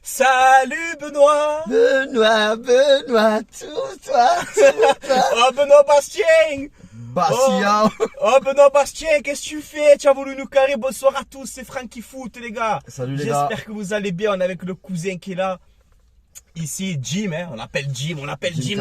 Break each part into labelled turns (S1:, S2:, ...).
S1: Salut Benoît.
S2: Benoît, tout toi.
S1: Oh Benoît Bastien.
S2: Bastia.
S1: Oh Benoît Bastien, qu'est-ce que tu fais? Tu as voulu nous carrer. Bonsoir à tous, c'est Francky Foot les gars.
S2: Salut les gars.
S1: J'espère que vous allez bien. On est avec le cousin qui est là. Ici Jim, hein. On l'appelle Jim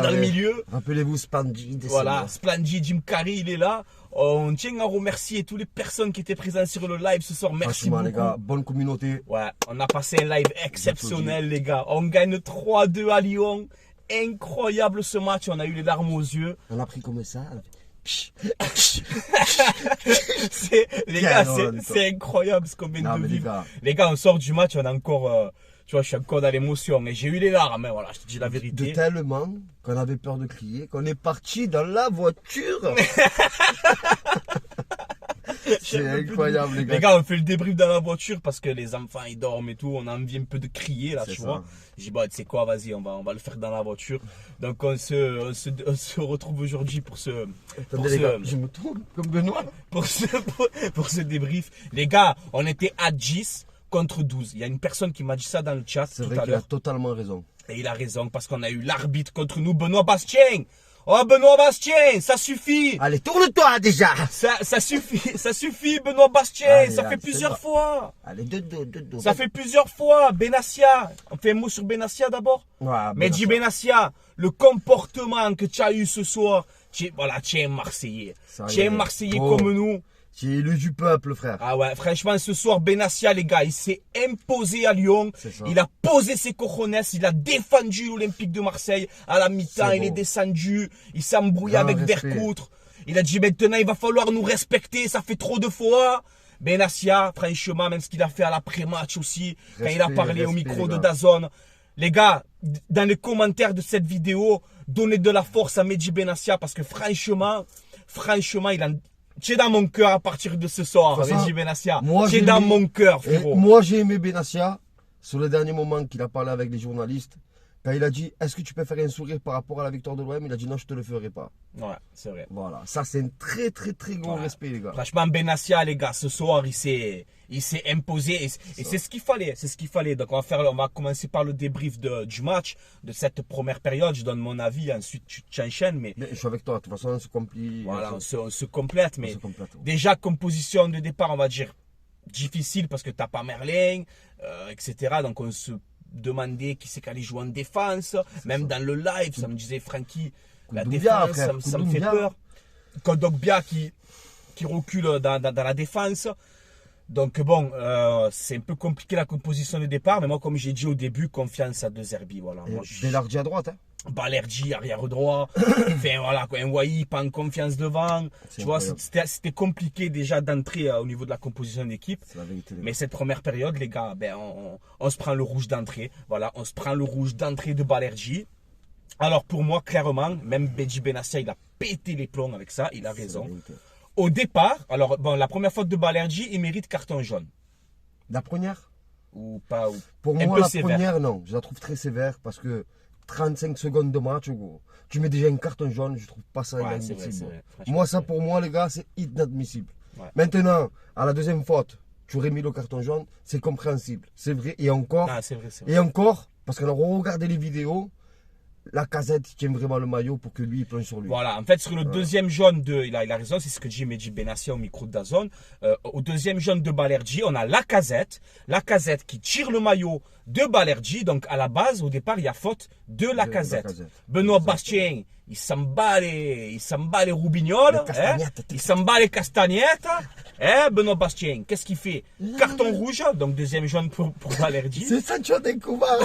S1: dans le milieu.
S2: Rappelez-vous Splendid.
S1: Voilà, Splendid, Jim Carrey, il est là. On tient à remercier toutes les personnes qui étaient présentes sur le live ce soir. Merci beaucoup.
S2: Les gars, bonne communauté.
S1: Ouais, on a passé un live exceptionnel les gars. On gagne 3-2 à Lyon. Incroyable ce match, on a eu les larmes aux yeux.
S2: On a pris comme ça.
S1: Les gars, c'est incroyable ce qu'on vient de vivre. Les gars, on sort du match, on a encore... tu vois, je suis encore dans l'émotion. Et j'ai eu les larmes, hein, voilà, je te dis la vérité.
S2: De tellement qu'on avait peur de crier, qu'on est parti dans la voiture. C'est incroyable, les gars.
S1: Les gars, on fait le débrief dans la voiture parce que les enfants ils dorment et tout. On a envie un peu de crier là, tu vois. J'ai dit, bah, tu sais quoi, vas-y, on va le faire dans la voiture. Donc, on se retrouve aujourd'hui pour ce.
S2: Attendez, les gars, je me tourne comme Benoît.
S1: Pour ce débrief. Les gars, on était à 10 contre 12. Il y a une personne qui m'a dit ça dans le chat.
S2: C'est vrai qu'il a totalement raison.
S1: Et il a raison parce qu'on a eu l'arbitre contre nous, Benoît Bastien. Oh Benoît Bastien, ça suffit.
S2: Allez, tourne-toi déjà.
S1: Ça suffit Benoît Bastien, allez, ça fait plusieurs fois.
S2: Allez, deux.
S1: Ça fait plusieurs fois, Benassia. On fait un mot sur Benassia d'abord.
S2: Ouais,
S1: mais dis Benassia, le comportement que tu as eu ce soir, tu es un Marseillais. Tu es un Marseillais comme nous.
S2: Tu es élu du peuple, frère.
S1: Ah ouais, franchement, ce soir, Benassia, les gars, il s'est imposé à Lyon. Il a posé ses cojones, il a défendu l'Olympique de Marseille. À la mi-temps, il est descendu. Il s'est embrouillé avec Vercoutre. Il a dit, maintenant, il va falloir nous respecter. Ça fait trop de fois. Benassia, franchement, même ce qu'il a fait à l'après-match aussi, quand il a parlé au micro de DAZN. Les gars, dans les commentaires de cette vidéo, donnez de la force à Mehdi Benassia parce que franchement, il a... Tu es dans mon cœur à partir de ce soir, Mehdi Benassia. Tu es dans mon cœur, frérot.
S2: Moi, j'ai aimé Benassia sur le dernier moment qu'il a parlé avec les journalistes. Quand il a dit, est-ce que tu peux faire un sourire par rapport à la victoire de l'OM? Il a dit, non, je te le ferai pas.
S1: Ouais, c'est vrai.
S2: Voilà, ça c'est un très grand respect, les gars.
S1: Franchement, Benassia, les gars, ce soir, il s'est imposé et c'est ce qu'il fallait. C'est ce qu'il fallait. Donc, on va commencer par le débrief du match, de cette première période. Je donne mon avis, ensuite tu enchaînes. Mais
S2: je suis avec toi, de toute façon, on se complète.
S1: Voilà, on se complète. Mais déjà, composition de départ, on va dire difficile parce que tu n'as pas Merlin, etc. Donc, on se demandait qui c'est qu'allait jouer en défense. Même dans le live, ça me disait Francky, la défense, ça me fait peur. Kondogbia qui recule dans la défense. Donc bon, c'est un peu compliqué la composition de départ. Mais moi, comme j'ai dit au début, confiance à De Zerbi. Voilà.
S2: Balerdi à droite. Hein.
S1: Balerdi, arrière droit. Enfin voilà, un Wai, pas en confiance devant. Tu vois, c'était compliqué déjà d'entrer au niveau de la composition d'équipe. Mais cette première période, les gars, ben, on se prend le rouge d'entrée. Voilà, on se prend le rouge d'entrée de Balerdi. Alors pour moi, clairement, même Mehdi Benassia, il a pété les plombs avec ça. Il a raison. Au départ, alors bon, la première faute de Balerdi, il mérite carton jaune.
S2: La première?
S1: Ou pas?
S2: Pour moi, la première, non. Je la trouve très sévère parce que 35 secondes de match, tu mets déjà une carton jaune, je trouve pas ça inadmissible. Moi, ça pour moi, les gars, c'est inadmissible. Ouais. Maintenant, à la deuxième faute, tu aurais mis le carton jaune, c'est compréhensible. C'est vrai. Et encore, et encore, parce qu'on a regardé les vidéos, Lacazette tient vraiment le maillot pour que lui il plonge sur lui.
S1: Voilà, en fait sur le deuxième jaune il a raison, c'est ce que dit Mehdi Benassia au micro de DAZN. Au deuxième jaune de Balerdi, on a Lacazette qui tire le maillot de Balerdi. Donc à la base, au départ, il y a faute de Lacazette. Benoît Bastien, il s'en bat les roubignoles, il s'en bat les castagnettes. Benoît Bastien, qu'est-ce qu'il fait? Carton rouge, donc deuxième jaune pour Balerdi.
S2: C'est Sancho Denkuba.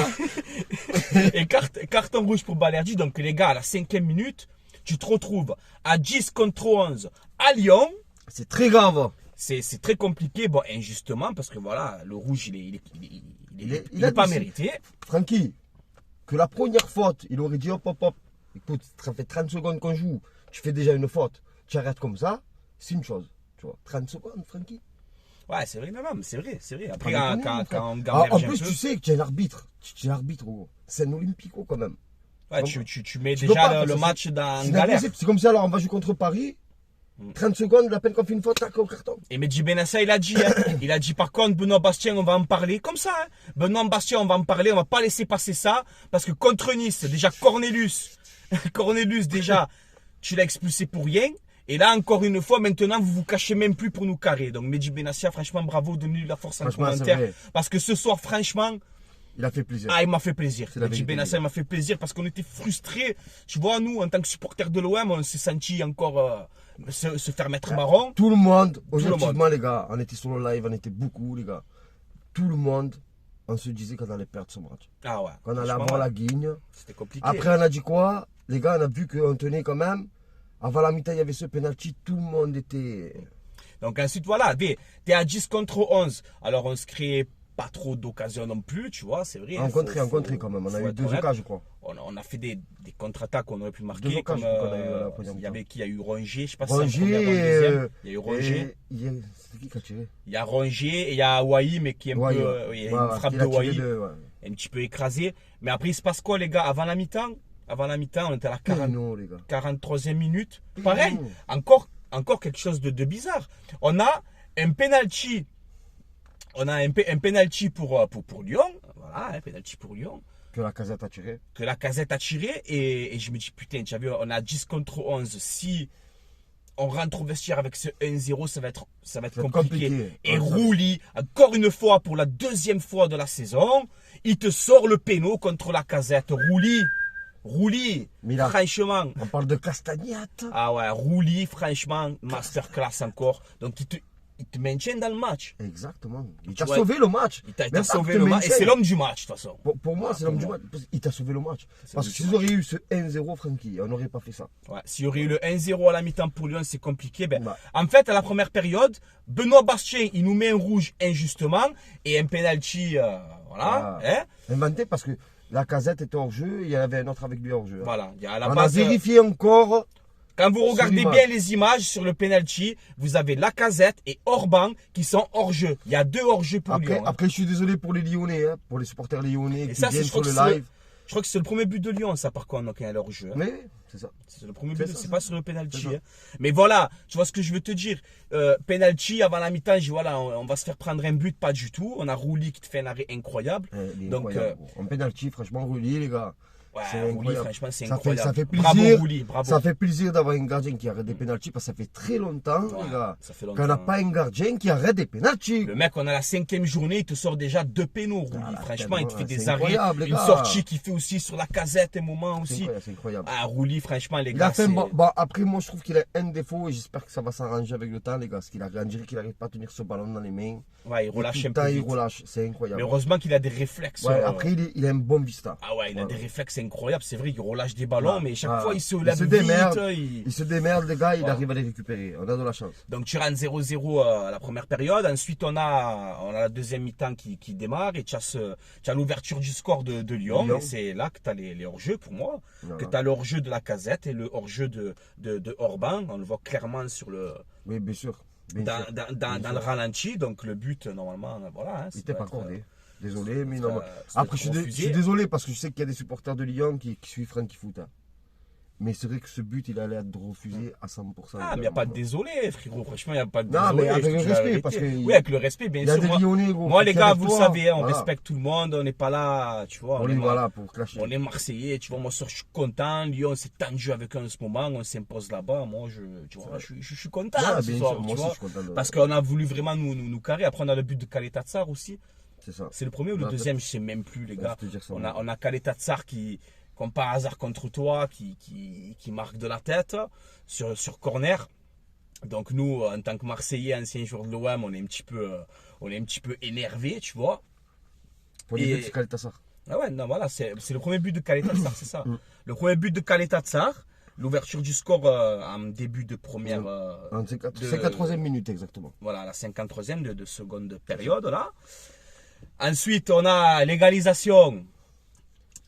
S1: Et carton rouge pour Balerdi. Donc les gars, à la 5e minute, tu te retrouves à 10 contre 11 à Lyon.
S2: C'est très grave.
S1: C'est très compliqué, bon, injustement, parce que voilà, le rouge, il est pas mérité.
S2: Francky, que la première faute, il aurait dit hop, écoute, ça fait 30 secondes qu'on joue, tu fais déjà une faute, tu arrêtes comme ça, c'est une chose. Tu vois, 30 secondes, Francky.
S1: Ouais, c'est vrai, non, c'est vrai. Après, quand on
S2: gagne. En plus, tu sais que tu es l'arbitre. Tu es l'arbitre, c'est un Olympico quand même.
S1: Ouais, tu mets déjà le match dans galère.
S2: C'est comme ça, alors on va jouer contre Paris. 30 secondes, à peine qu'on fait une faute, tac, au carton.
S1: Et Mehdi Benassia, il a dit, hein, il a dit par contre, Benoît Bastien, on va en parler. Comme ça, hein. Benoît Bastien, on va en parler, on va pas laisser passer ça. Parce que contre Nice, déjà Cornelius, déjà, tu l'as expulsé pour rien. Et là, encore une fois, maintenant, vous vous cachez même plus pour nous carrer. Donc, Mehdi Benassia, franchement, bravo, donnez-lui la force en commentaire. Parce que ce soir, franchement,
S2: il a fait plaisir.
S1: Ah, il m'a fait plaisir. Mehdi Benassia, il m'a fait plaisir parce qu'on était frustrés. Tu vois, nous, en tant que supporters de l'OM, on s'est senti encore se faire mettre marron.
S2: Tout le monde, objectivement, les gars, on était sur le live, on était beaucoup, les gars. Tout le monde, on se disait qu'on allait perdre ce match.
S1: Ah ouais.
S2: Qu'on allait avoir la guigne.
S1: C'était compliqué.
S2: Après, on a dit quoi? Les gars, on a vu qu'on tenait quand même. Avant la mi-temps, il y avait ce penalty, tout le monde était...
S1: Donc ensuite, voilà, t'es à 10 contre 11. Alors on se crée pas trop d'occasions non plus, tu vois, c'est vrai.
S2: En contrée quand même, on a eu 2 occasions, je crois.
S1: On a fait des contre-attaques qu'on aurait pu marquer.
S2: 2 occasions qu'on a eu à la
S1: il y avait qui? Il y a eu Rongier, je sais pas
S2: si
S1: c'est la première ou la deuxième. Il y a eu Rongier.
S2: C'est qui a tiré?
S1: Il y a Rongier et il y a Hawaii, mais qui est un peu... il y a une frappe de Hawaii, un petit peu écrasée. Mais après, il se passe quoi, les gars? Avant la mi-temps, on était à la 43e minute. Pareil, encore quelque chose de bizarre. On a un penalty. On a un penalty pour Lyon. Voilà, un penalty pour Lyon.
S2: Que la Casette a tiré.
S1: Et je me dis, putain, tu as vu, on a 10 contre 11. Si on rentre au vestiaire avec ce 1-0, ça va être compliqué. Et Rouli, encore une fois, pour la deuxième fois de la saison, il te sort le péno contre la Casette. Rouli, franchement.
S2: On parle de Castagnette.
S1: Ah ouais, Rouli, franchement, masterclass encore. Donc, il te maintient dans le match.
S2: Exactement. Il t'a sauvé le match.
S1: Il t'a sauvé le match. Et c'est l'homme du match, de toute façon.
S2: Pour moi, c'est l'homme du match. Il t'a sauvé le match. Parce que si vous auriez eu ce 1-0, Francky, on n'aurait pas fait ça.
S1: Ouais, s'il y aurait eu le 1-0 à la mi-temps pour Lyon, c'est compliqué. En fait, à la première période, Benoît Bastien, il nous met un rouge injustement et un penalty, voilà.
S2: Inventé parce que la Casette était hors jeu, il y en avait un autre avec lui hors jeu.
S1: Voilà.
S2: On a vérifié encore.
S1: Quand vous regardez bien les images sur le penalty, vous avez Lacazette et Orban qui sont hors jeu. Il y a 2 hors jeu pour Lyon.
S2: Après, je suis désolé pour les Lyonnais, pour les supporters lyonnais qui viennent sur le live.
S1: Je crois que c'est le premier but de Lyon, ça, par contre, quand il y a leur jeu.
S2: Mais c'est ça.
S1: C'est le premier but, c'est pas sur le penalty. Mais voilà, tu vois ce que je veux te dire. Penalty, avant la mi-temps, voilà, on va se faire prendre un but, pas du tout. On a Rouli qui te fait un arrêt incroyable. Donc,
S2: en penalty, franchement, Rouli, les gars.
S1: Ouais, Rouli, franchement, c'est incroyable.
S2: Ça fait plaisir.
S1: Bravo, Rouli, bravo.
S2: Ça fait plaisir d'avoir un gardien qui arrête des pénaltys parce que ça fait très longtemps, les gars, qu'on n'a pas un gardien qui arrête des pénaltys.
S1: Le mec, on a la 5e journée, il te sort déjà 2 pénaux, Rouli. Franchement, il te fait des arrêts. Une sortie qu'il fait aussi sur la Casette, un moment aussi.
S2: C'est incroyable.
S1: Ah, Rouli, franchement, les gars.
S2: Après, moi, je trouve qu'il a un défaut et j'espère que ça va s'arranger avec le temps, les gars. Parce qu'on dirait qu'il n'arrive pas à tenir ce ballon dans les mains.
S1: Ouais, il relâche un peu.
S2: Il relâche, c'est incroyable.
S1: Mais heureusement qu'il a des réflexes.
S2: Ouais, après, il a un bon vista.
S1: Ah ouais, il a des réflexes incroyables. C'est vrai, il relâche des ballons, mais chaque fois, il se
S2: lève vite. Il se démerde, les gars, il arrive à les récupérer. On a de la chance.
S1: Donc, tu rentres 0-0 à la première période. Ensuite, on a la deuxième mi-temps qui démarre et tu as l'ouverture du score de Lyon. Et c'est là que tu as les hors-jeux pour moi. Que tu as le hors-jeu de la Casette et le hors-jeu de Orban. On le voit clairement sur le.
S2: Oui, bien sûr.
S1: Dans le ralenti, donc le but, normalement, voilà.
S2: Il n'était pas accordé. Désolé, mais non. Après, je suis désolé parce que je sais qu'il y a des supporters de Lyon qui suivent Francky Foot. Mais c'est vrai que ce but, il allait être refusé à 100%.
S1: Ah, mais il n'y a pas de désolé, frérot. Franchement, il n'y a pas de
S2: désolé. Non, mais avec le respect.
S1: Oui, avec le respect, bien sûr.
S2: Il y a des Lyonnais, gros.
S1: Moi, les gars, vous le savez, on respecte tout le monde. On n'est pas là, tu vois.
S2: On est là pour clasher.
S1: On est Marseillais, tu vois. Moi, je suis content. Lyon, c'est tendu avec eux en ce moment. On s'impose là-bas. Moi, je suis content ce soir, tu vois. Parce qu'on a voulu vraiment nous carrer. Après, on a le but de Kaleta Tsar aussi.
S2: C'est ça.
S1: C'est le premier ou le deuxième, je ne sais même plus, les gars. On a Kaleta Tsar qui, comme par hasard contre toi, qui marque de la tête sur corner. Donc nous, en tant que Marseillais, anciens joueurs de l'OM, on est un petit peu énervé, tu vois.
S2: Pour les buts de Kaleta Tsar.
S1: Ah ouais, non, voilà, c'est le premier but de Kaleta Tsar, c'est ça. Le premier but de Kaleta Tsar, l'ouverture du score en début de première...
S2: 53e minute, exactement.
S1: Voilà, la 53e de seconde période, là. Ensuite, on a l'égalisation.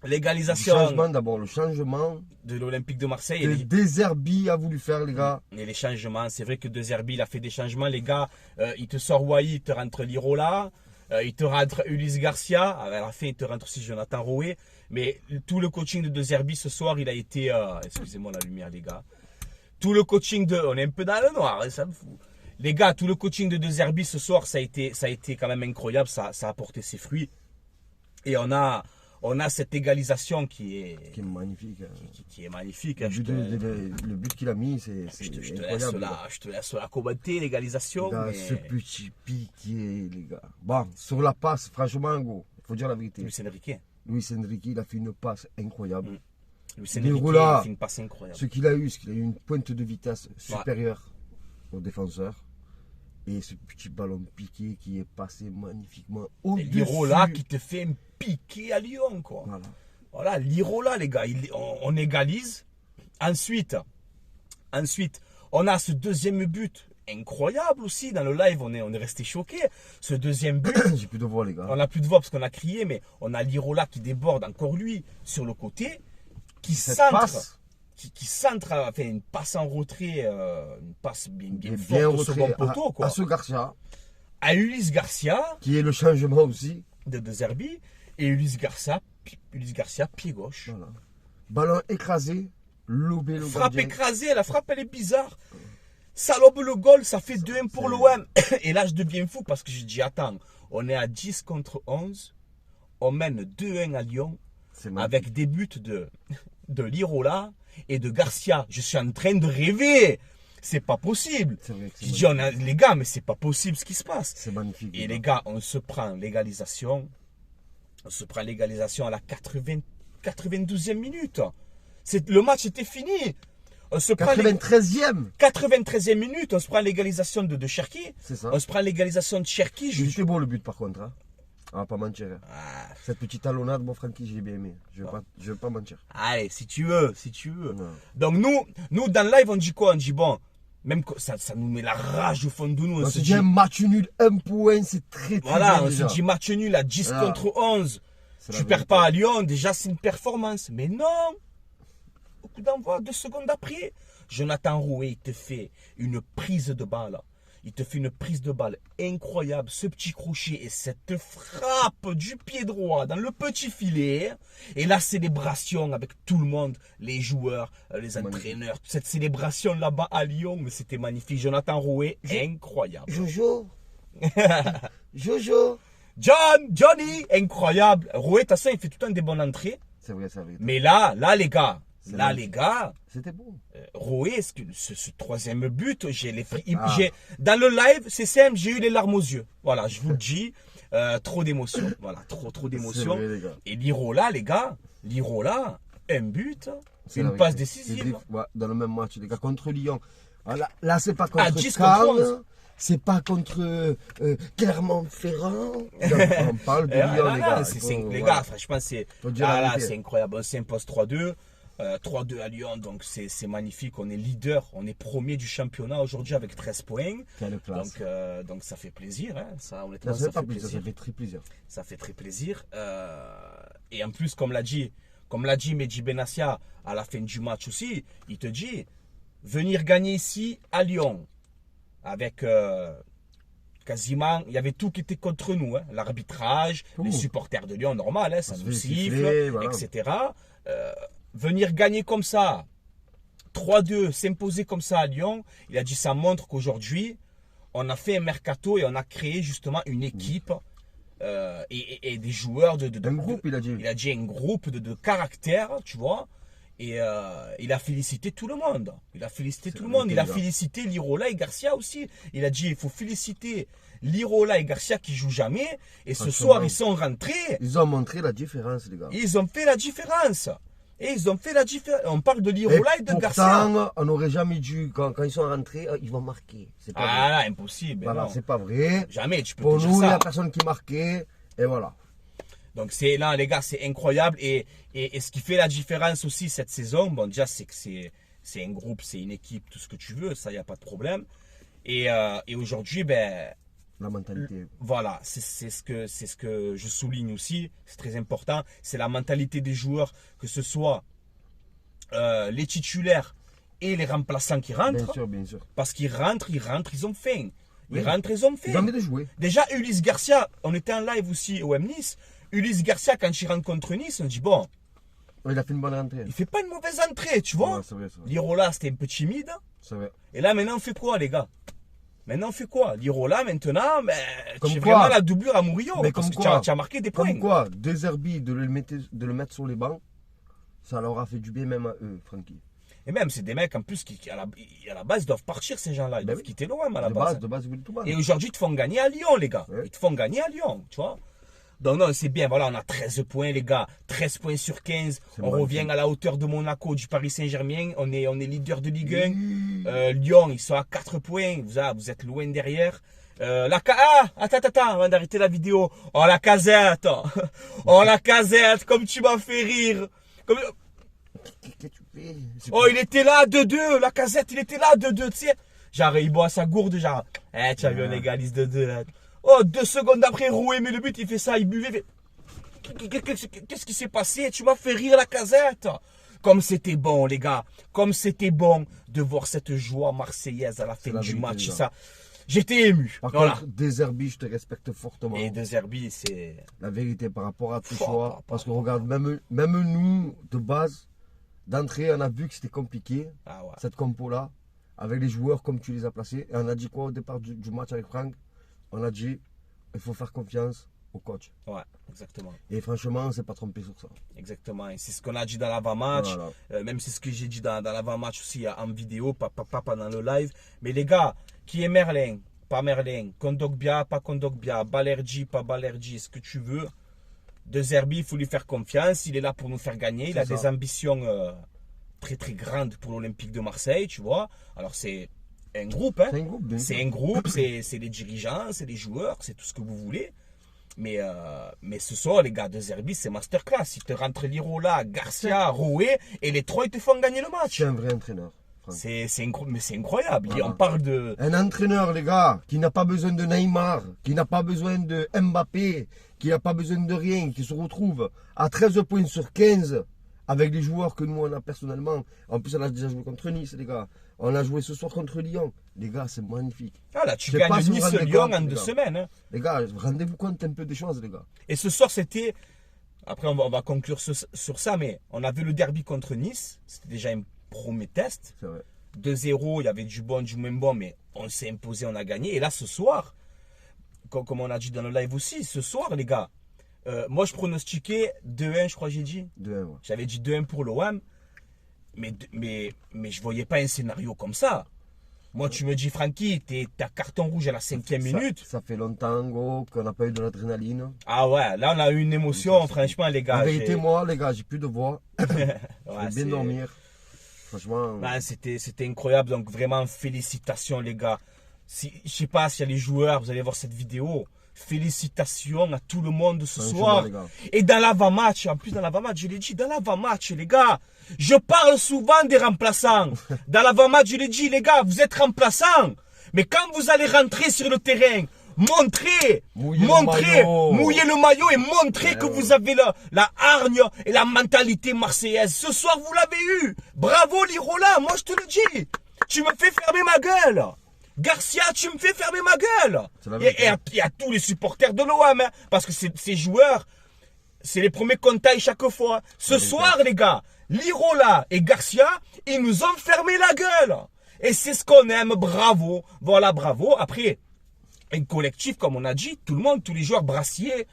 S2: D'abord, le changement
S1: de l'Olympique de Marseille.
S2: Que De Zerbi a voulu faire, les gars.
S1: Et les changements, c'est vrai que De Zerbi, il a fait des changements, les gars. Il te sort Wai, il te rentre Lirola, il te rentre Ulysse Garcia. À la fin, il te rentre aussi Jonathan Roué. Mais tout le coaching de Zerbi ce soir, il a été... excusez-moi la lumière, les gars. tout le coaching de... On est un peu dans le noir, hein, ça me fout. Les gars, tout le coaching de De Zerbi ce soir, ça a été quand même incroyable. Ça a apporté ses fruits. Et on a cette égalisation qui est
S2: magnifique.
S1: Qui est magnifique.
S2: Le but qu'il a mis, c'est incroyable.
S1: Je te laisse la commenter, l'égalisation.
S2: Mais... Ce petit piqué, les gars. Bon, sur la passe, franchement, il faut dire la vérité. Luis Enrique, il a fait une passe incroyable.
S1: Luis Enrique, il a fait une passe incroyable.
S2: Ce qu'il a eu, c'est qu'il a eu une pointe de vitesse supérieure au défenseur. Et ce petit ballon piqué qui est passé magnifiquement au-dessus.
S1: Lirola qui te fait un piqué à Lyon, quoi. Voilà, Lirola, les gars, on égalise. Ensuite, on a ce deuxième but incroyable aussi. Dans le live, on est resté choqués. Ce deuxième but.
S2: J'ai plus de voix, les gars.
S1: On n'a plus de voix parce qu'on a crié, mais on a Lirola qui déborde encore lui sur le côté, qui centre. Qui centre, fait une passe en retrait, une passe bien forte au second poteau, quoi.
S2: À ce Garcia.
S1: À Ulysse Garcia.
S2: Qui est le changement aussi.
S1: De Zerbi. Et Ulysse Garcia, pied gauche.
S2: Voilà. Ballon écrasé, lobé le
S1: frappe écrasée, la frappe elle est bizarre. Salope le goal, ça fait 2-1 pour l'OM. Et là je deviens fou parce que je dis attends, on est à 10 contre 11. On mène 2-1 à Lyon. Avec des buts de Lirola et de Garcia. Je suis en train de rêver. C'est pas possible. Je dis, les gars, mais c'est pas possible ce qui se passe.
S2: C'est magnifique.
S1: Et les gars, on se prend l'égalisation. On se prend l'égalisation à la 92e minute. Le match était fini. On se
S2: 93e.
S1: 93e minute, on se prend l'égalisation de Cherki.
S2: C'est ça.
S1: On se prend l'égalisation de Cherki.
S2: C'était beau le but par contre. Hein. Ah, pas mentir. Cette petite talonnade, bon Francky, j'ai bien aimé. Je vais pas mentir.
S1: Allez, si tu veux. Non. Donc nous, dans le live, on dit quoi? On dit bon, même ça nous met la rage au fond de nous.
S2: On se dit un match nul, un point, c'est très
S1: voilà, on se dit match nul à 10 contre 11. Tu perds pas à Lyon, déjà c'est une performance. Mais non, au coup d'envoi, 2 secondes après, Jonathan Rouet, il te fait une prise de balle. Il te fait une prise de balle incroyable, ce petit crochet et cette frappe du pied droit dans le petit filet. Et la célébration avec tout le monde, les joueurs, les entraîneurs, cette célébration là-bas à Lyon, mais c'était magnifique. Jonathan Rouet, incroyable.
S2: Jojo.
S1: Johnny, incroyable. Rouet, de toute façon, il fait tout le temps des bonnes entrées.
S2: C'est vrai, c'est vrai.
S1: Mais là, les gars. Les gars,
S2: c'était beau.
S1: Rouet, ce troisième but, dans le live, c'est simple, j'ai eu les larmes aux yeux. Voilà, je vous le dis, trop d'émotions. Voilà, trop d'émotions. Et Lirola, les gars, un but, c'est une passe décisive.
S2: Dans le même match, les gars, contre Lyon. Là c'est pas contre Caen, c'est pas contre Clermont-Ferrand. On parle de Lyon, les gars.
S1: Les gars, franchement, c'est incroyable. On s'impose 3-2. 3-2 à Lyon, donc c'est magnifique. On est leader, on est premier du championnat aujourd'hui avec 13 points. Donc ça fait plaisir. Hein. Ça, honnêtement, ça fait plaisir.
S2: Ça fait très plaisir.
S1: Ça fait très plaisir. Et en plus, comme l'a dit Mehdi Benassia à la fin du match aussi, il te dit venir gagner ici à Lyon avec quasiment, il y avait tout qui était contre nous. Hein. L'arbitrage, les supporters de Lyon, normal, hein, ça nous siffle, etc. Venir gagner comme ça, 3-2, s'imposer comme ça à Lyon, il a dit ça montre qu'aujourd'hui, on a fait un mercato et on a créé justement une équipe et des joueurs
S2: un groupe, il a dit.
S1: Il a dit un groupe de caractère, tu vois. Et il a félicité tout le monde. Il a félicité Lirola et Garcia aussi. Il a dit il faut féliciter Lirola et Garcia qui jouent jamais. Et ce soir, ils sont rentrés.
S2: Ils ont montré la différence, les gars.
S1: Ils ont fait la différence. Et ils ont fait la différence. On parle de Lirola et de Garcia.
S2: Pourtant, on n'aurait jamais dû, quand ils sont rentrés, ils vont marquer.
S1: Pas vrai. Impossible.
S2: Voilà, c'est pas vrai.
S1: Jamais, tu peux
S2: Pour
S1: dire
S2: nous,
S1: ça.
S2: il n'y a personne qui marquait. Et voilà.
S1: Donc là, les gars, c'est incroyable. Et ce qui fait la différence aussi cette saison, bon, déjà, c'est que c'est un groupe, c'est une équipe, tout ce que tu veux. Ça, il n'y a pas de problème. Et aujourd'hui,
S2: la mentalité.
S1: Voilà, c'est ce que je souligne aussi, c'est très important. C'est la mentalité des joueurs, que ce soit les titulaires et les remplaçants qui rentrent.
S2: Bien sûr.
S1: Parce qu'ils rentrent, ils ont faim. Ils rentrent, ils ont faim.
S2: Ils ont envie de jouer.
S1: Déjà, Ulysse Garcia, on était en live aussi au M-Nice. Ulysse Garcia, quand il rentre contre Nice, on dit bon.
S2: Il a fait une bonne entrée.
S1: Il fait pas une mauvaise entrée, tu vois.
S2: Ouais, c'est vrai.
S1: Lirola, c'était un peu timide.
S2: C'est vrai.
S1: Et là, maintenant, on fait quoi, les gars? Maintenant, on fait quoi? Lirola, maintenant,
S2: Comme
S1: c'est
S2: quoi
S1: vraiment la doublure à Murillo.
S2: Mais
S1: parce
S2: comme
S1: que
S2: quoi
S1: tu as marqué des points.
S2: Comme quoi, De Zerbi, de le mettre sur les bancs, ça leur a fait du bien même à eux, Francky.
S1: Et même, c'est des mecs en plus qui, à la base, doivent partir, ces gens-là. Ils doivent quitter l'OM à la base.
S2: De base, ils veulent tout battre.
S1: Et aujourd'hui, ils te font gagner à Lyon, les gars.
S2: Ouais.
S1: Ils te font gagner à Lyon, tu vois. Donc, non, c'est bien. Voilà, on a 13 points, les gars. 13 points sur 15. On revient à la hauteur de Monaco, du Paris Saint-Germain. On est leader de Ligue 1. Lyon, ils sont à 4 points. Vous êtes loin derrière. Attends, avant d'arrêter la vidéo. Oh, la Casette. Oh, la Casette, comme tu m'as fait rire.
S2: Qu'est-ce que tu fais?
S1: Oh, il était là, 2-2. La Casette, il était là, 2-2, tu sais. Genre, il boit sa gourde, genre. Tu as vu, on égalise 2-2. Oh, 2 secondes après, Roué met le but, il fait ça, il buvait. Qu'est-ce qui s'est passé? Tu m'as fait rire, la Casette. Comme c'était bon, les gars. Comme c'était bon de voir cette joie marseillaise à la fin du match. Ça, j'étais ému.
S2: Par contre, De Zerbi, je te respecte fortement.
S1: Et De Zerbi, c'est...
S2: La vérité par rapport à tes choix. Parce que regarde, même nous, de base, d'entrée, on a vu que c'était compliqué.
S1: Ah ouais.
S2: Cette compo-là, avec les joueurs comme tu les as placés. Et on a dit quoi au départ du match avec Franck? On a dit, il faut faire confiance au coach.
S1: Ouais, exactement.
S2: Et franchement, on ne s'est pas trompé sur ça.
S1: Exactement. Et c'est ce qu'on a dit dans l'avant-match.
S2: Voilà.
S1: Même c'est ce que j'ai dit dans l'avant-match aussi en vidéo, pas pendant le live. Mais les gars, qui est Merlin, pas Merlin, Kondogbia, pas Kondogbia, Balerdi, pas Balerdi, ce que tu veux. De Zerbi, il faut lui faire confiance. Il est là pour nous faire gagner. Il a des ambitions très très grandes pour l'Olympique de Marseille, tu vois. Alors c'est un groupe, hein. C'est un groupe, c'est les dirigeants, c'est les joueurs, c'est tout ce que vous voulez. Mais ce soir, les gars, De Zerbi, c'est masterclass. Ils te rentrent Lirola, Garcia, Roué, et les trois, ils te font gagner le match.
S2: C'est un vrai entraîneur.
S1: Mais c'est incroyable. Voilà. On parle de...
S2: Un entraîneur, les gars, qui n'a pas besoin de Neymar, qui n'a pas besoin de Mbappé, qui n'a pas besoin de rien, qui se retrouve à 13 points sur 15 avec les joueurs que nous, on a personnellement. En plus, on a déjà joué contre Nice, les gars. On a joué ce soir contre Lyon. Les gars, c'est magnifique.
S1: Ah là, tu gagnes Nice-Lyon en 2 semaines. Hein.
S2: Les gars, rendez-vous compte un peu des choses, les gars.
S1: Et ce soir, c'était... Après, on va conclure sur ça, mais on a vu le derby contre Nice. C'était déjà un premier test.
S2: C'est vrai.
S1: 2-0, il y avait du bon, du moins bon, mais on s'est imposé, on a gagné. Et là, ce soir, comme on a dit dans le live aussi, ce soir, les gars, moi, je pronostiquais 2-1, je crois que j'ai dit.
S2: 2-1, ouais.
S1: J'avais dit 2-1 pour l'OM. Mais je voyais pas un scénario comme ça. Moi, tu me dis, Francky, t'as carton rouge à la 5e minute.
S2: Ça fait longtemps, gros, qu'on n'a pas eu de l'adrénaline.
S1: Ah ouais, là, on a eu une émotion, franchement, les gars.
S2: En vérité, moi, les gars, j'ai plus de voix.
S1: Ouais,
S2: je vais bien dormir. Franchement.
S1: Ben, c'était incroyable. Donc, vraiment, félicitations, les gars. Je sais pas s'il y a les joueurs, vous allez voir cette vidéo. Félicitations à tout le monde ce soir. Et dans l'avant-match, en plus dans l'avant-match, je l'ai dit, dans l'avant-match, les gars, je parle souvent des remplaçants. Dans l'avant-match, je l'ai dit, les gars, vous êtes remplaçants. Mais quand vous allez rentrer sur le terrain, mouillez le maillot et montrez que vous avez la hargne et la mentalité marseillaise. Ce soir, vous l'avez eu. Bravo, Lirola, moi je te le dis. Tu me fais fermer ma gueule. Garcia, tu me fais fermer ma gueule. Et à tous les supporters de l'OM, hein, parce que ces joueurs, c'est les premiers contacts chaque fois. Ce soir, les gars, Lirola et Garcia, ils nous ont fermé la gueule. Et c'est ce qu'on aime, bravo. Voilà, bravo. Après, un collectif, comme on a dit, tout le monde, tous les joueurs, Brassier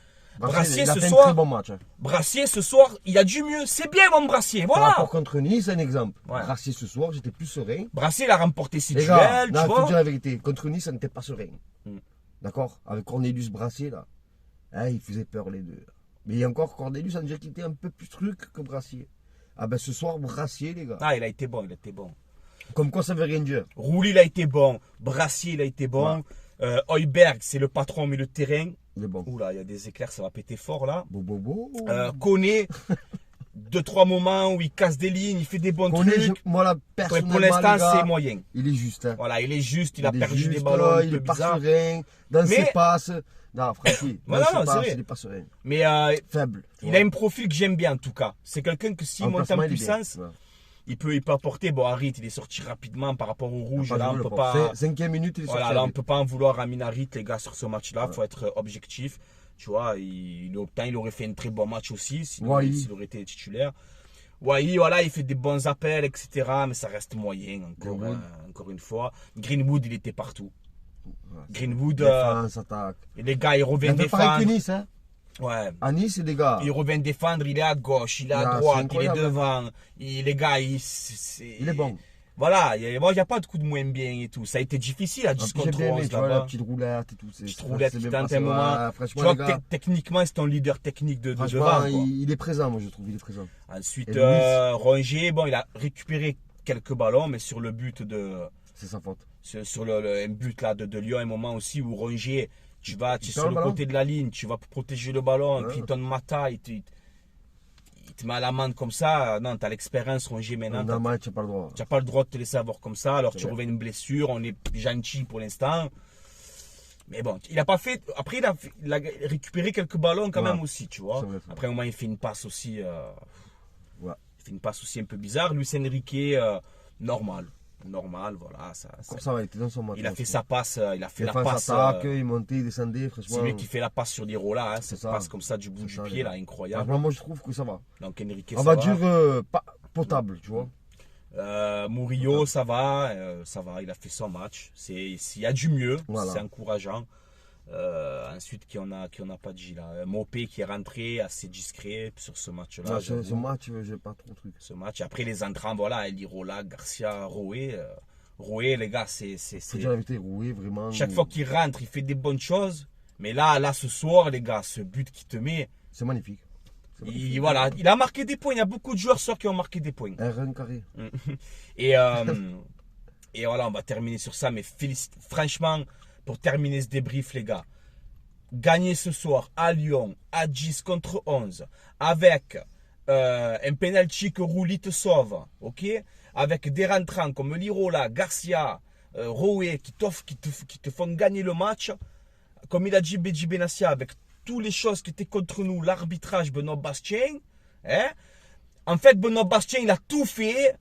S1: ce soir,
S2: très bon match, hein.
S1: Brassier ce soir, il y a du mieux. C'est bien mon Brassier, voilà.
S2: Par contre Nice, un exemple. Ouais. Brassier ce soir, j'étais plus serein.
S1: Brassier, il a remporté ses duels,
S2: tu vois. Faut dire la vérité. Contre Nice, on n'était pas serein. D'accord. Avec Cornelius Brassier là, il faisait peur les deux. Mais encore Cornelius, on dirait qu'il était un peu plus truc que Brassier. Ah ben ce soir, Brassier, les gars.
S1: Ah, il a été bon,
S2: Comme quoi, ça veut rien dire.
S1: Rouli, il a été bon. Brassier, il a été bon. Ouais. Heuberg, c'est le patron au milieu de terrain.
S2: Il est bon.
S1: Oula, il y a des éclairs, ça va péter fort là.
S2: Koné,
S1: 2-3 moments où il casse des lignes, il fait des bons trucs.
S2: Moi, là, personnellement,
S1: pour l'instant, c'est moyen.
S2: Il est juste. Hein.
S1: Voilà, il est juste, il a perdu des ballons.
S2: Il est pas serein. Dans ses passes. Non, Francky, il est pas serein.
S1: Mais
S2: faible.
S1: Il a un profil que j'aime bien en tout cas. C'est quelqu'un que s'il monte en puissance, il peut apporter. Bon, Harit, il est sorti rapidement par rapport au rouge. Là, on peut pas.
S2: 5e minute, il est sorti.
S1: Voilà, là, on peut pas en vouloir à Harit, les gars, sur ce match-là. Il faut être objectif. Tu vois, il aurait fait un très bon match aussi s'il aurait été titulaire. Wai, voilà, il fait des bons appels, etc. Mais ça reste moyen, encore une fois. Greenwood, il était partout.
S2: Ouais,
S1: Greenwood,
S2: défense, attaque.
S1: et les gars, ils reviennent
S2: Il pareil que
S1: défendre.
S2: Nice, hein.
S1: Ouais.
S2: À Nice, les gars.
S1: Il revient défendre, il est à gauche, il est à
S2: Ah,
S1: droite,
S2: c'est
S1: il est
S2: incroyable.
S1: devant. Les gars,
S2: Il est bon.
S1: Voilà, il n'y a pas de coup de moins bien et tout. Ça a été difficile à 10
S2: J'ai
S1: contre
S2: bien aimé,
S1: 11
S2: tu vois, la
S1: là-bas.
S2: petite roulette et tout.
S1: Petite roulette
S2: c'est
S1: qui
S2: bien
S1: tente
S2: passé,
S1: un moment.
S2: ouais,
S1: Tu
S2: franchement,
S1: vois
S2: les
S1: que
S2: gars,
S1: techniquement, c'est ton leader technique de
S2: franchement,
S1: devant. Quoi.
S2: il est présent, moi, je trouve. Il est présent.
S1: Ensuite,
S2: Et Luis.
S1: Rongier, bon, il a récupéré quelques ballons, mais sur le but
S2: C'est sa faute.
S1: sur un but là de Lyon, un moment aussi où Rongier, tu es
S2: perd
S1: sur
S2: le
S1: le
S2: ballon.
S1: côté de la ligne, tu vas protéger le ballon,
S2: Ouais.
S1: Clinton Mata, il te met à l'amende comme ça. Non, tu as l'expérience, Rongier, maintenant.
S2: Dans un match, tu n'as pas le droit.
S1: Tu n'as pas le droit de te laisser avoir comme ça. Alors
S2: C'est
S1: tu
S2: vrai.
S1: reviens une blessure, on est gentil pour l'instant. Mais bon, il a pas fait. Après, il a récupéré quelques ballons quand
S2: Ouais.
S1: même aussi, tu vois.
S2: C'est vrai.
S1: Après, au moins, il fait une passe aussi.
S2: Ouais.
S1: Il fait une passe aussi un peu bizarre. Luis Enrique, normal. Normal, voilà.
S2: Comme ça, il était dans son match.
S1: Il a fait sa passe. Il a fait la
S2: Défense,
S1: passe.
S2: attaque, il montait, il descendait, franchement.
S1: C'est lui qui fait la passe sur l'Irola. Hein, cette
S2: ça.
S1: passe comme ça du bout
S2: C'est
S1: du
S2: ça,
S1: pied,
S2: les
S1: là,
S2: gars.
S1: incroyable.
S2: Franchement, moi, je trouve que ça va.
S1: Donc, Enrique,
S2: On
S1: ça
S2: va dire potable, tu vois.
S1: Murillo, ça va, il a fait son match. S'il y a du mieux,
S2: Voilà.
S1: c'est encourageant. Ensuite, qui on a pas dit là, Mopé qui est rentré assez discret sur ce match-là.
S2: Là,
S1: j'avoue.
S2: ce match, j'ai pas trop de trucs.
S1: Ce match. Après les entrants, voilà, Elirola, Garcia, Roé. Roé, les gars, c'est.
S2: Faut dire la vérité, Roué, vraiment.
S1: Chaque fois qu'il rentre, il fait des bonnes choses. Mais là, ce soir, les gars, ce but qu'il te met,
S2: C'est magnifique. C'est magnifique.
S1: voilà, il a marqué des points. Il y a beaucoup de joueurs qui ont marqué des points.
S2: Un run carré.
S1: Et, et voilà, on va terminer sur ça. Mais franchement, pour terminer ce débrief, les gars, gagner ce soir à Lyon, à 10 contre 11, avec un penalty que Rouli te sauve, ok, avec des rentrants comme Lirola, Garcia, Roé qui te font gagner le match. Comme il a dit Beji Benassia, avec toutes les choses qui étaient contre nous, l'arbitrage, Benoît Bastien, hein, en fait, Benoît Bastien, il a tout fait.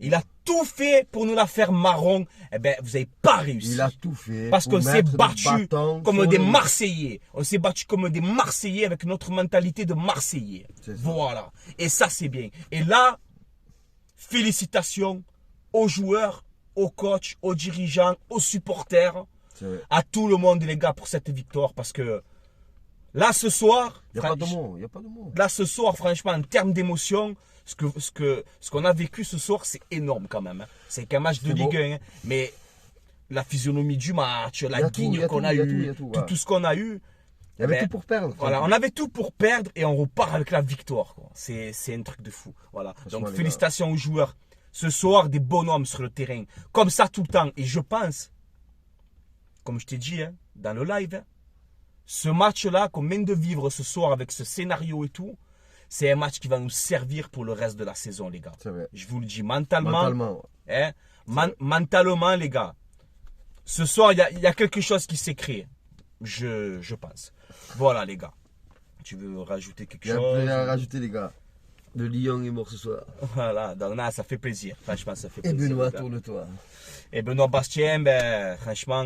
S1: Il a tout fait pour nous la faire marron. Eh bien, vous n'avez pas réussi.
S2: Il a tout fait.
S1: Parce
S2: pour
S1: qu'on s'est
S2: mettre le
S1: battu
S2: bâton
S1: comme
S2: sur
S1: des
S2: le-
S1: Marseillais. On s'est battu comme des Marseillais avec notre mentalité de Marseillais.
S2: C'est ça.
S1: Voilà. Et ça, c'est bien. Et là, félicitations aux joueurs, aux coachs, aux dirigeants, aux supporters,
S2: C'est vrai.
S1: à tout le monde, les gars, pour cette victoire. Parce que là, ce soir,
S2: Il n'y a pas de mots. Il n'y a pas de mots.
S1: là, ce soir, franchement, en termes d'émotion, ce qu'on a vécu ce soir, c'est énorme quand même. Hein. C'est qu'un match de
S2: C'est beau.
S1: Ligue 1. Hein. Mais la physionomie du match,
S2: Il y
S1: la
S2: a tout, il y
S1: guigne
S2: a
S1: qu'on
S2: tout,
S1: a
S2: il y a tout,
S1: eue,
S2: il y a tout, ouais.
S1: tout ce qu'on a eu.
S2: Il y avait
S1: ben,
S2: tout pour perdre.
S1: Voilà, on avait tout pour perdre et on repart avec la victoire. quoi. C'est un truc de fou. Voilà.
S2: Franchement,
S1: Donc
S2: les
S1: félicitations aux joueurs. Ce soir, des bonhommes sur le terrain. Comme ça tout le temps. Et je pense, comme je t'ai dit hein, dans le live, hein, ce match-là qu'on vient de vivre ce soir avec ce scénario et tout, c'est un match qui va nous servir pour le reste de la saison, les gars.
S2: C'est vrai.
S1: Je vous le dis, mentalement,
S2: Mentalement.
S1: hein, mentalement, les gars, ce soir, il y a quelque chose qui s'est créé. Je pense. Voilà, les gars. Tu veux rajouter quelque
S2: Il n'y a
S1: chose
S2: plus rien à rajouter, les gars. Le lion est mort ce soir.
S1: Voilà, donc là, ça fait plaisir. Franchement, ça fait
S2: Et
S1: plaisir.
S2: Benoît,
S1: les gars.
S2: tourne-toi.
S1: Et Benoît Bastien, ben, franchement,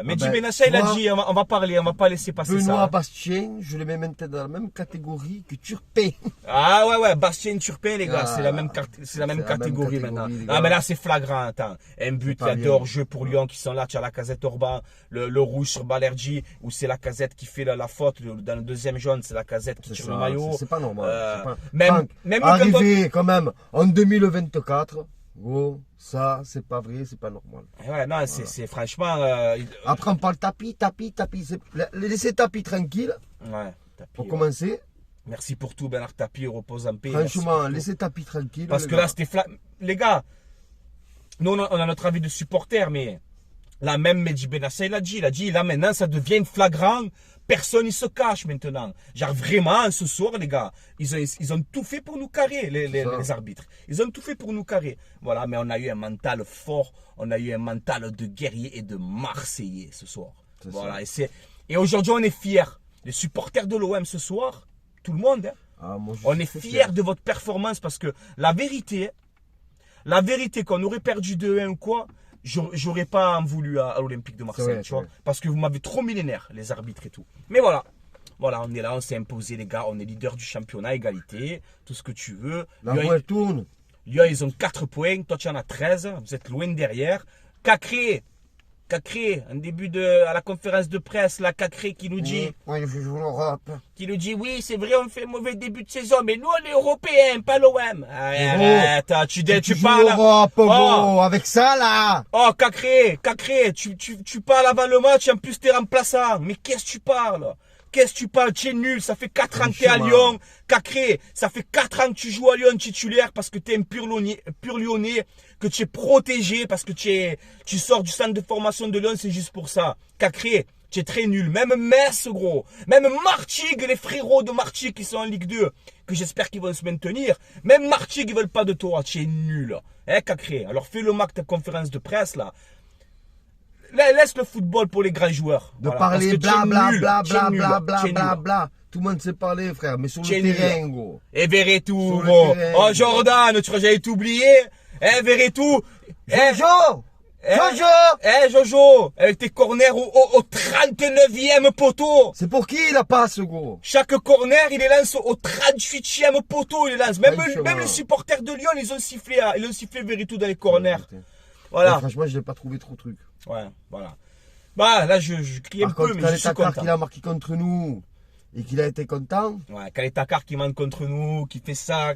S1: Mehdi
S2: ben,
S1: Benassia, il a
S2: moi,
S1: dit, on va parler, on va pas laisser passer
S2: Benoît
S1: ça.
S2: Bastien, je le mets maintenant dans la même catégorie que Turpin.
S1: Ah ouais, Bastien Turpin, les gars,
S2: Ah,
S1: c'est la même catégorie maintenant.
S2: les
S1: Ah,
S2: gars.
S1: mais là, c'est flagrant, attends. Un but, il y
S2: pas
S1: a
S2: bien.
S1: deux hors-jeu pour Lyon qui sont là, tu as la casette Orban, le rouge sur Balerdi, où c'est la casette qui fait la faute. Dans le deuxième jaune, c'est la casette qui
S2: C'est
S1: tire
S2: ça,
S1: le maillot.
S2: c'est pas normal. c'est pas-
S1: même
S2: Franck,
S1: même quand on-
S2: arriver quand même en 2024, gros, ça, c'est pas vrai, c'est pas normal.
S1: Ouais, non, c'est franchement.
S2: Après, on parle tapis. Laissez tapis tranquille
S1: Ouais, Tapie,
S2: pour
S1: ouais.
S2: commencer.
S1: Merci pour tout, Bernard Tapie, repose en paix. Merci
S2: Franchement,
S1: pour tout.
S2: laissez tapis tranquille.
S1: Parce
S2: les
S1: que
S2: gars.
S1: là, c'était les gars, nous, on a notre avis de supporter, mais là, même Mehdi Benassia, il a dit, là, maintenant, ça devient flagrant. Personne ne se cache maintenant. Genre, vraiment, ce soir, les gars, ils ont tout fait pour nous carrer, les arbitres. Ils ont tout fait pour nous carrer. Voilà, mais on a eu un mental fort. On a eu un mental de guerrier et de Marseillais ce soir. Voilà, et aujourd'hui, on est fiers. Les supporters de l'OM ce soir, tout le monde, hein,
S2: Ah, moi, je
S1: on
S2: suis
S1: est
S2: très
S1: fiers de votre performance parce que la vérité qu'on aurait perdu 2-1 ou quoi, j'aurais pas en voulu à l'Olympique de Marseille,
S2: vrai,
S1: tu vois.
S2: c'est vrai.
S1: Parce que vous m'avez trop millénaire, les arbitres et tout. Mais voilà, Voilà, on est là, on s'est imposé, les gars. On est leader du championnat, égalité, tout ce que tu veux.
S2: La voie tourne.
S1: Lyon, ils ont 4 points. Toi, tu en as 13. Vous êtes loin derrière. Cacré, un début à la conférence de presse, là, Cacré qui nous dit.
S2: Oui, je joue l'Europe.
S1: Qui nous dit, oui, c'est vrai, on fait un mauvais début de saison, mais nous, on est européens, pas l'OM. Arrête, tu parles.
S2: L'Europe, oh, avec ça, là.
S1: Oh, Cacré, tu parles avant le match, en plus, t'es remplaçant. Mais qu'est-ce que tu parles? Qu'est-ce que tu parles? Tu es nul, ça fait 4 ans que tu es à Lyon. Cacré, ça fait 4 ans que tu joues à Lyon titulaire parce que tu es un pur Lyonnais, que tu es protégé parce que tu sors du centre de formation de Lyon, c'est juste pour ça. Cacré, tu es très nul. Même Metz, gros. Même Martigues, les frérots de Martigues qui sont en Ligue 2, que j'espère qu'ils vont se maintenir. Même Martigues, ils veulent pas de toi. Tu es nul. Hein, Cacré? Alors fais le marque de conférence de presse, là. Laisse le football pour les grands joueurs.
S2: De parler bla. Tout le monde sait parler, frère, mais sur le terrain, gros.
S1: Et Verretou, gros. Oh, Jordan, tu crois que j'allais t'oublier? Eh, Verretou.
S2: Jojo!
S1: Jojo, avec tes corners au 39e poteau.
S2: C'est pour qui il la passe, gros?
S1: Chaque corner, il les lance au 38e poteau, il les lance. Même les supporters de Lyon, ils ont sifflé Verretou dans les corners. Voilà.
S2: Ouais, franchement, je n'ai pas trouvé trop de trucs.
S1: Ouais, voilà. Bah, là, je crie un peu, mais je suis content.
S2: Qu'il a marqué contre nous et qu'il a été content.
S1: Ouais, Kaletakar qui manque contre nous, qui fait ça.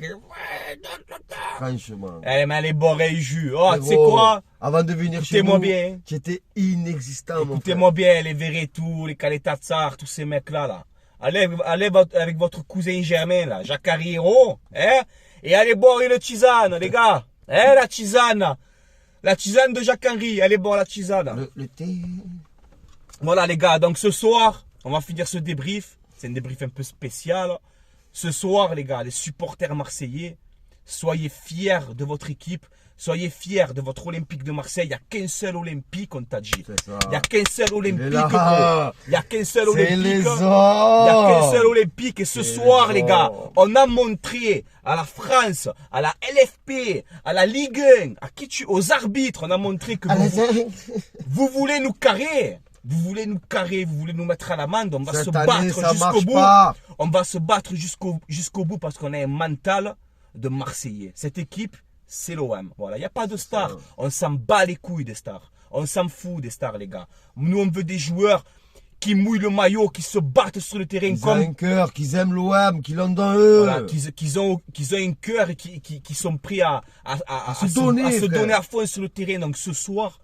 S2: Franchement.
S1: Eh, mais les bords jus. Oh, tu sais quoi?
S2: Avant de venir chez nous,
S1: bien.
S2: tu étais inexistant,
S1: Écoutez-moi bien, les Verretou, les Kaletatsar, tous ces mecs-là, là. Allez avec votre cousin Germain, là, Jacques Arriero, hein? Et allez boire une tisane, les gars. Hein, la tisane. La tisane de Jacques-Henri, elle est bonne la tisane.
S2: Le thé.
S1: Voilà les gars, donc ce soir, on va finir ce débrief. C'est un débrief un peu spécial. Ce soir les gars, les supporters marseillais, soyez fiers de votre équipe. Soyez fiers de votre Olympique de Marseille. Il n'y a qu'un seul Olympique, on t'a dit. Il n'y a qu'un seul Olympique. Il n'y a qu'un seul Olympique. Il n'y a qu'un seul Olympique. Et ce soir, les gars, on a montré à la France, à la LFP, à la Ligue 1, aux arbitres, on a montré que vous voulez nous carrer. Vous voulez nous carrer, vous voulez nous mettre à l'amende. On va se battre jusqu'au bout. On va se battre jusqu'au bout parce qu'on a un mental de Marseillais. Cette équipe, c'est l'OM. Voilà, il n'y a pas de stars. On s'en bat les couilles des stars. On s'en fout des stars, les gars. Nous, on veut des joueurs qui mouillent le maillot, qui se battent sur le terrain.
S2: Qui ont un cœur, qui aiment l'OM, qui l'ont dans eux. Voilà,
S1: qu'ils ont un cœur et qui sont prêts à se donner à fond sur le terrain. Donc ce soir,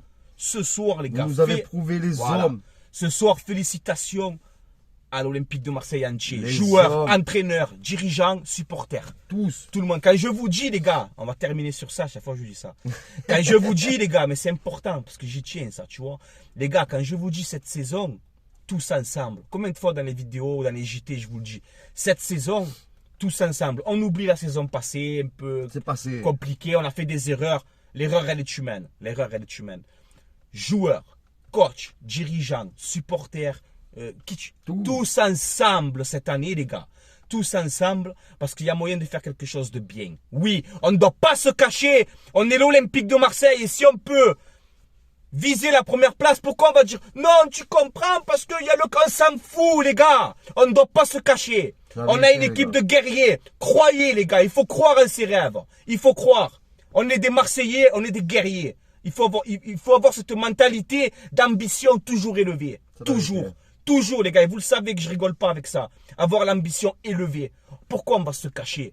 S1: les gars.
S2: Vous nous avez prouvé les hommes.
S1: Ce soir, félicitations à l'Olympique de Marseille entier. Joueurs, entraîneurs, dirigeants, supporters.
S2: Tous.
S1: Tout le monde. Quand je vous dis, les gars, on va terminer sur ça, chaque fois que je dis ça. Quand je vous dis, les gars, mais c'est important, parce que j'y tiens, ça, tu vois. Les gars, quand je vous dis cette saison, tous ensemble, combien de fois dans les vidéos, dans les JT, je vous le dis, cette saison, tous ensemble, on oublie la saison passée, un peu compliquée, on a fait des erreurs. L'erreur, elle est humaine. Joueurs, coachs, dirigeants, supporters, tous ensemble cette année, les gars. Tous ensemble, parce qu'il y a moyen de faire quelque chose de bien. Oui, on ne doit pas se cacher. On est l'Olympique de Marseille et si on peut viser la première place, pourquoi on va dire non, tu comprends, parce qu'il y a le camp, on s'en fout, les gars. On ne doit pas se cacher. On a une équipe de guerriers. Croyez, les gars, il faut croire en ses rêves. Il faut croire. On est des Marseillais, on est des guerriers. Il faut avoir cette mentalité d'ambition toujours élevée. Toujours, les gars. Et vous le savez que je rigole pas avec ça. Avoir l'ambition élevée. Pourquoi on va se cacher?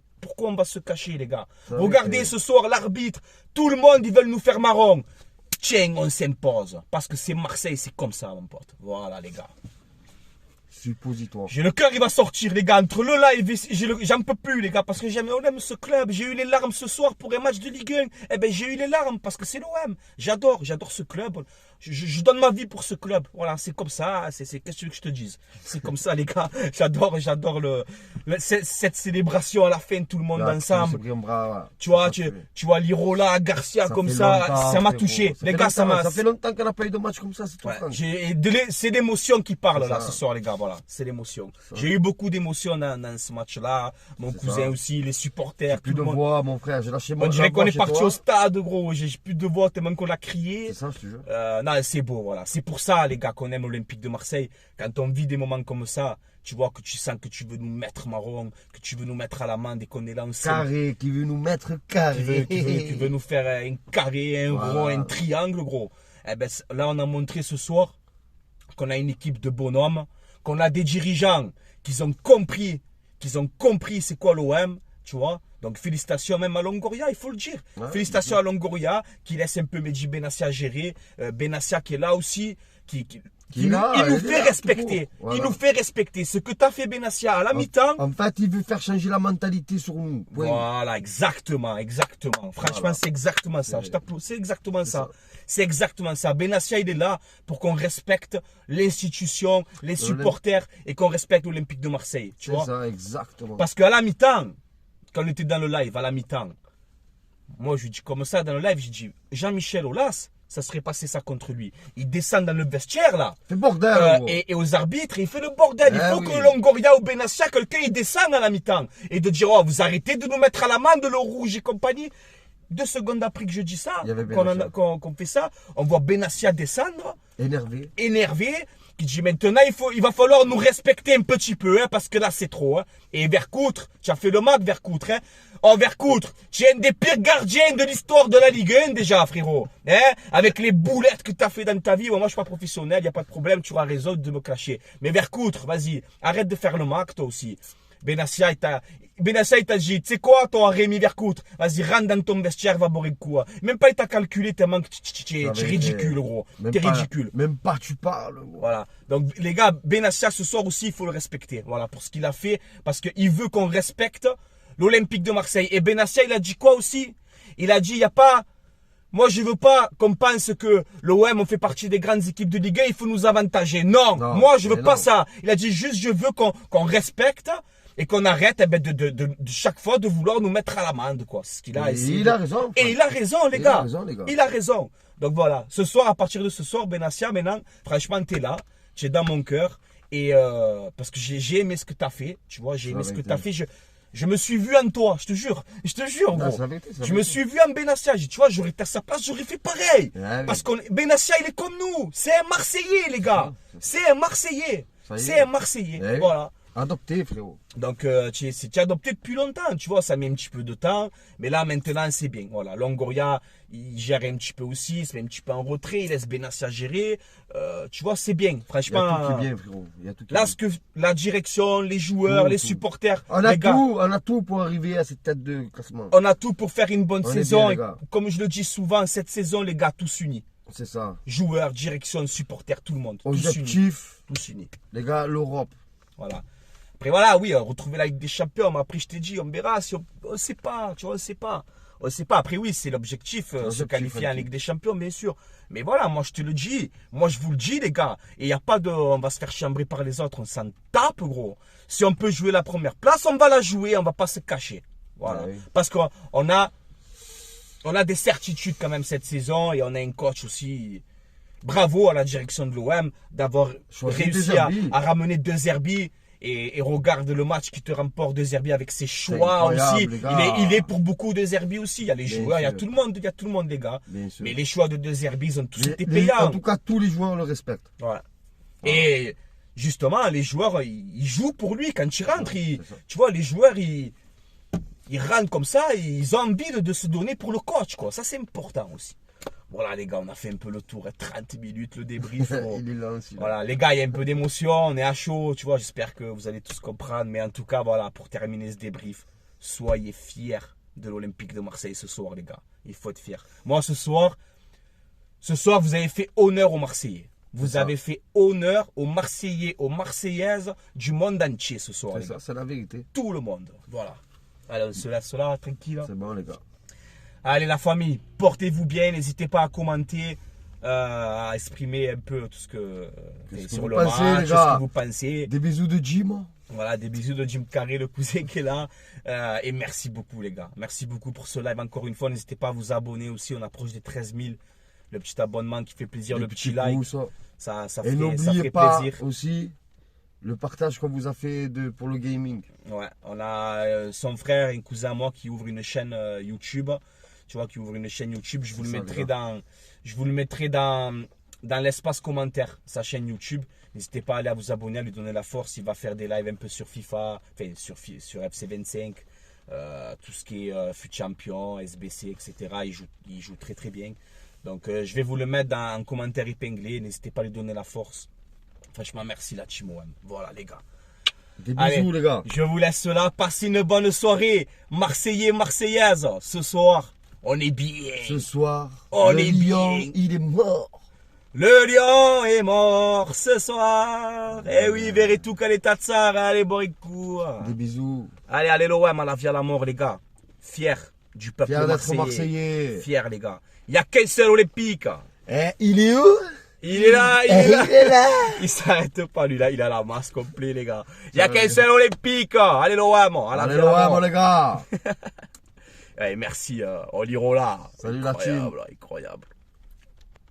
S1: Les gars? Regardez ce soir l'arbitre. Tout le monde, ils veulent nous faire marron. Tiens, on s'impose. Parce que c'est Marseille, c'est comme ça, mon pote. Voilà, les gars.
S2: Suppositoire.
S1: J'ai le cœur, il va sortir, les gars. Entre le live, j'en peux plus, les gars. Parce que on aime ce club. J'ai eu les larmes ce soir pour un match de Ligue 1. Eh ben, j'ai eu les larmes parce que c'est l'OM. J'adore ce club. Je donne ma vie pour ce club. Voilà, c'est comme ça. Qu'est-ce que tu veux que je te dise? C'est comme ça, les gars. J'adore cette célébration à la fin, tout le monde ensemble. Tu vois l'Irola, Garcia comme ça. Ça m'a touché. Les gars, ça
S2: fait longtemps qu'on n'a pas eu de match comme ça, c'est tout.
S1: C'est l'émotion qui parle là ce soir, les gars. Voilà, c'est l'émotion. J'ai eu beaucoup d'émotions dans ce match-là. Mon cousin aussi, les supporters.
S2: Plus de voix, mon frère. J'ai lâché mon.
S1: On dirait qu'on est parti au stade, gros. J'ai plus de voix tellement qu'on a crié.
S2: C'est ça, je te jure.
S1: Non, Ah, c'est beau, voilà. C'est pour ça, les gars, qu'on aime l'Olympique de Marseille. Quand on vit des moments comme ça, tu vois que tu sens que tu veux nous mettre marron, que tu veux nous mettre à l'amende et qu'on est là ensemble.
S2: Carré, qui veut nous mettre carré.
S1: Qui veut nous faire un carré, un rond, un triangle, gros. Eh ben, là, on a montré ce soir qu'on a une équipe de bonhommes, qu'on a des dirigeants qui ont compris c'est quoi l'OM, tu vois. Donc félicitations même à Longoria, il faut le dire. Ouais, félicitations à Longoria qui laisse un peu Mehdi Benassia gérer. Benassia qui est là aussi, il nous fait respecter. Voilà. Il nous fait respecter. Ce que tu as fait Benassia à la mi-temps.
S2: En fait, il veut faire changer la mentalité sur nous.
S1: Oui. Voilà, exactement. Franchement, voilà. C'est exactement ça. Je t'applaudis, c'est exactement ça. C'est exactement ça. Benassia, il est là pour qu'on respecte l'institution, les supporters et qu'on respecte l'Olympique de Marseille. Tu vois?
S2: C'est ça, exactement.
S1: Parce qu'à la mi-temps, quand on était dans le live, à la mi-temps, moi, je dis comme ça dans le live, je dis Jean-Michel Aulas, ça serait passé ça contre lui. Il descend dans le vestiaire là.
S2: C'est bordel.
S1: Et aux arbitres, il fait le bordel. Il faut que Longoria ou Benassia, quelqu'un, il descende à la mi-temps. Et de dire, oh, vous arrêtez de nous mettre à l'amende, le rouge et compagnie. 2 secondes après que je dis ça, qu'on fait ça, on voit Benassia descendre. Énervé. Qui dit maintenant, il va falloir nous respecter un petit peu, hein, parce que là, c'est trop. Hein. Et Vercoutre, tu as fait le match, Vercoutre. Hein. Oh, Vercoutre, tu es un des pires gardiens de l'histoire de la Ligue 1, déjà, frérot. Hein. Avec les boulettes que tu as fait dans ta vie. Bon, moi, je suis pas professionnel, il n'y a pas de problème, tu auras raison de me clasher. Mais Vercoutre, vas-y, arrête de faire le match, toi aussi. Benassia, il t'a dit, tu sais quoi, toi, Rémi Vercoutre, vas-y, rentre dans ton vestiaire, va boire le coup. Même pas, il t'a calculé tellement que tu es ridicule, gros. T'es ridicule.
S2: Même pas, tu parles, gros.
S1: Voilà. Donc, les gars, Benassia, ce soir aussi, il faut le respecter. Voilà, pour ce qu'il a fait. Parce qu'il veut qu'on respecte l'Olympique de Marseille. Et Benassia, il a dit quoi aussi? Il a dit, il n'y a pas... Moi, je veux pas qu'on pense que l'OM, on fait partie des grandes équipes de Ligue 1, il faut nous avantager. Non, moi, je veux pas ça. Il a dit juste, je veux qu'on respecte et qu'on arrête de chaque fois de vouloir nous mettre à l'amende, quoi. C'est ce qu'il a essayé.
S2: Il a raison.
S1: Et il a raison, les gars. Il a raison. Donc voilà, ce soir, à partir de ce soir, Benassia, maintenant, franchement, tu es là, tu es dans mon cœur. Et parce que j'ai aimé ce que tu as fait, tu vois, j'ai aimé ce que tu as fait. Je me suis vu en toi, je te jure, gros. Je me suis vu en Benassia. Tu vois, j'aurais été à sa place, j'aurais fait pareil. Parce que Benassia, il est comme nous. C'est un Marseillais, les gars. C'est un Marseillais. C'est un Marseillais. Voilà.
S2: Adopté, frérot.
S1: Donc, tu es adopté depuis longtemps, tu vois, ça met un petit peu de temps. Mais là, maintenant, c'est bien. Voilà, Longoria, il gère un petit peu aussi, il se met un petit peu en retrait, il laisse Benassia gérer. Tu vois, c'est bien, franchement.
S2: Il y a tout qui est bien, frérot.
S1: Là, la direction, les joueurs, les supporters,
S2: on a tout pour arriver à cette tête de classement.
S1: On a tout pour faire une bonne saison. Et comme je le dis souvent, cette saison, les gars, tous unis.
S2: C'est ça.
S1: Joueurs, direction, supporters, tout le monde.
S2: Objectif.
S1: Tous unis.
S2: Les gars, l'Europe.
S1: Voilà. Après voilà, oui, retrouver la Ligue des Champions, mais après je t'ai dit, on verra, si on ne sait pas, tu vois, on ne sait pas. On ne sait pas, après oui, c'est l'objectif, se qualifier en Ligue des Champions, bien sûr. Mais voilà, moi je te le dis, moi je vous le dis les gars, et il n'y a pas de, on va se faire chambrer par les autres, on s'en tape gros. Si on peut jouer la première place, on va la jouer, on ne va pas se cacher. Voilà, parce qu'on a des certitudes quand même cette saison, et on a un coach aussi. Bravo à la direction de l'OM d'avoir réussi à ramener 2 Herbis. Et regarde le match qui te remporte 2 Herbis avec ses choix aussi. Il est pour beaucoup de Herbis aussi. Il y a les joueurs, il y a tout le monde, les gars. Mais les choix de 2 Herbis, ils ont tous été payants.
S2: En tout cas, tous les joueurs le respectent.
S1: Ouais. Et justement, les joueurs, ils jouent pour lui quand il rentre. Tu vois, les joueurs, ils rentrent comme ça, ils ont envie de se donner pour le coach, quoi. Ça, c'est important aussi. Voilà les gars, on a fait un peu le tour, 30 minutes le débrief.
S2: Il est là aussi.
S1: Voilà les gars, il y a un peu d'émotion, on est à chaud, tu vois, j'espère que vous allez tous comprendre. Mais en tout cas, voilà, pour terminer ce débrief, soyez fiers de l'Olympique de Marseille ce soir les gars. Il faut être fiers. Moi ce soir, vous avez fait honneur aux Marseillais. Vous avez fait honneur aux Marseillais, aux Marseillaises du monde entier ce soir.
S2: C'est ça, c'est la vérité.
S1: Tout le monde, voilà. Allez, on se laisse là, tranquille.
S2: C'est bon les gars.
S1: Allez la famille, portez-vous bien, n'hésitez pas à commenter, à exprimer un peu tout ce que sur le match, ce que vous pensez.
S2: Des bisous de Jim.
S1: Voilà, des bisous de Jim Carré, le cousin qui est là. Et merci beaucoup les gars, merci beaucoup pour ce live encore une fois. N'hésitez pas à vous abonner aussi, on approche des 13 000. Le petit abonnement qui fait plaisir, le petit like, ça fait plaisir. Et n'oubliez pas
S2: aussi le partage qu'on vous a fait pour le gaming.
S1: Ouais, on a son frère, un cousin à moi qui ouvre une chaîne YouTube. Tu vois, qui ouvre une chaîne YouTube, je vous le mettrai dans dans l'espace commentaire, sa chaîne YouTube. N'hésitez pas à aller à vous abonner, à lui donner la force. Il va faire des lives un peu sur FIFA, enfin sur FC25, tout ce qui est FUT Champion, SBC, etc. Il joue très très bien. Donc je vais vous le mettre en commentaire épinglé. N'hésitez pas à lui donner la force. Franchement, merci la Team OM. Voilà les gars.
S2: Des bisous les gars.
S1: Je vous laisse là. Passez une bonne soirée. Marseillais, Marseillaise. Ce soir, on est bien.
S2: Ce soir,
S1: on est bien.
S2: Il est mort.
S1: Le lion est mort ce soir. Eh oui, Veretout Kaletatsar. Allez, Borikou.
S2: Des bisous.
S1: Allez, l'OM à la vie à la mort, les gars. Fier du peuple
S2: marseillais.
S1: Fier, les gars. Il n'y a qu'un seul olympique.
S2: Il est où?
S1: Il est là, il
S2: est là.
S1: Il s'arrête pas, lui, là. Il a la masse complète, les gars. Il n'y a qu'un seul olympique. Allez, l'OM.
S2: Allez, l'OM, les gars.
S1: Allez, merci, Olirola.
S2: Salut la team.
S1: Incroyable.